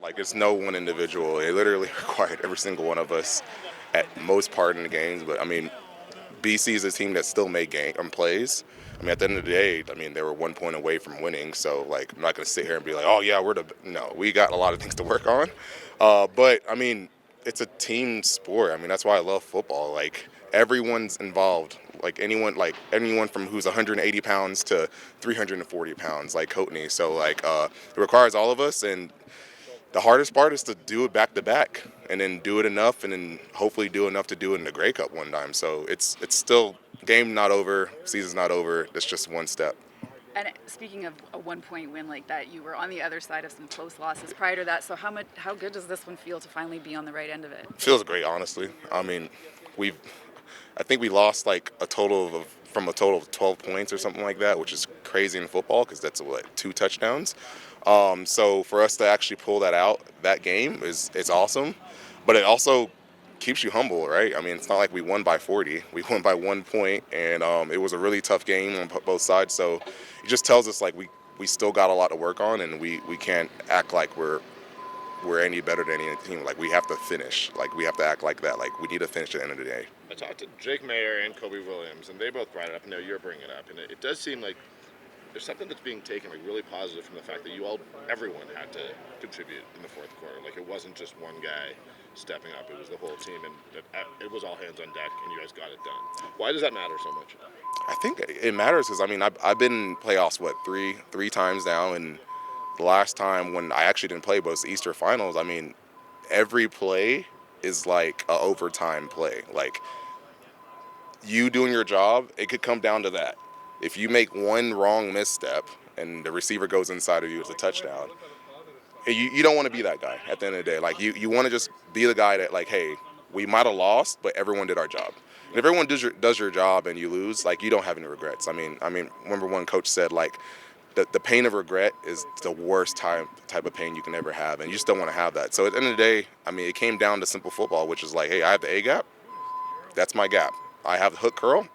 Like, it's no one individual. It literally required every single one of us at most part in the games. But I mean, BC is a team that still made plays. I mean, at the end of the day, I mean, they were 1 point away from winning. So, like, I'm not going to sit here and be like, oh, yeah, no, we got a lot of things to work on. But, I mean, it's a team sport. I mean, that's why I love football. Like, everyone's involved. Like, anyone from who's 180 pounds to 340 pounds, like Courtney. So, like, it requires all of us. And the hardest part is to do it back to back, and then do it enough, and then hopefully do enough to do it in the Grey Cup one time. So it's still game not over, season's not over. It's just one step. And speaking of a 1 point win like that, you were on the other side of some close losses prior to that. So how good does this one feel to finally be on the right end of it? Feels great, honestly. I mean, I think we lost like a total of 12 points or something like that, which is crazy in football because that's what 2 touchdowns. So for us to actually pull that out, that game is awesome, but it also keeps you humble, right? I mean, it's not like we won by 40. We won by 1 point, and it was a really tough game on both sides. So it just tells us like we still got a lot to work on, and we can't act like we're any better than any team. Like, we have to finish. Like, we have to act like that. Like, we need to finish at the end of the day. I talked to Jake Mayer and Kobe Williams, and they both brought it up, and now you're bringing it up. And it does seem like there's something that's being taken like really positive from the fact that everyone had to contribute in the fourth quarter. Like, it wasn't just one guy stepping up; it was the whole team, and it was all hands on deck, and you guys got it done. Why does that matter so much? I think it matters because I mean I've been in playoffs three times now, and the last time when I actually didn't play, but it was the Easter Finals. I mean, every play is like a overtime play. Like, you doing your job, it could come down to that. If you make one wrong misstep and the receiver goes inside of you, it's a touchdown. You don't want to be that guy at the end of the day. Like, you want to just be the guy that, like, hey, we might have lost, but everyone did our job. And if everyone does your job and you lose, like, you don't have any regrets. I mean, remember one coach said, like, the pain of regret is the worst type of pain you can ever have, and you just don't want to have that. So at the end of the day, I mean, it came down to simple football, which is like, hey, I have the A gap, that's my gap. I have the hook curl,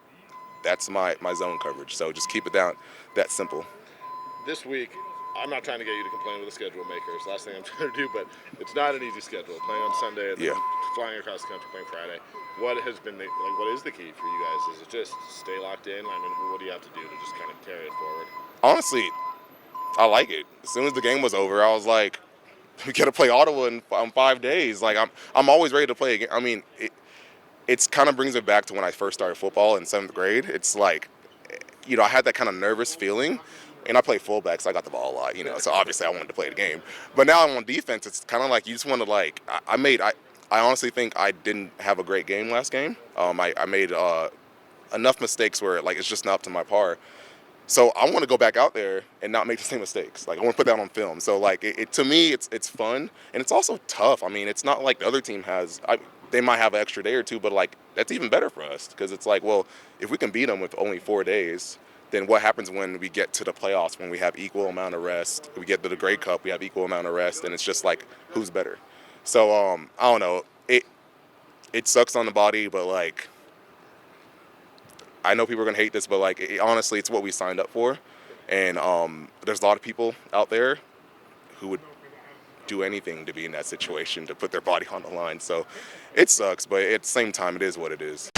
that's my zone coverage. So just keep it down that simple. This week, I'm not trying to get you to complain with the schedule makers. Last thing I'm trying to do, but it's not an easy schedule. Playing on Sunday and then flying across the country playing Friday. What has been what is the key for you guys? Is it just stay locked in? I mean, what do you have to do to just kind of carry it forward? Honestly, I like it. As soon as the game was over, I was like, we got to play Ottawa in 5 days. Like, I'm always ready to play again. I mean, it's kind of brings it back to when I first started football in 7th grade. It's like, I had that kind of nervous feeling. And I play fullback, so I got the ball a lot, so obviously I wanted to play the game. But now I'm on defense. It's kind of like you just want to, like, I honestly think I didn't have a great game last game. I made enough mistakes where, like, it's just not up to my par. So I want to go back out there and not make the same mistakes. Like, I want to put that on film. So, like, to me, it's fun. And it's also tough. I mean, it's not like the other team has they might have an extra day or two, but, like, that's even better for us because it's like, well, if we can beat them with only 4 days, then what happens when we get to the playoffs, when we have equal amount of rest? We get to the Grey Cup, we have equal amount of rest, and it's just like, who's better? So, I don't know. It sucks on the body, but, like, I know people are going to hate this, but, like, honestly, it's what we signed up for. And there's a lot of people out there who would do anything to be in that situation, to put their body on the line. So it sucks, but at the same time, it is what it is.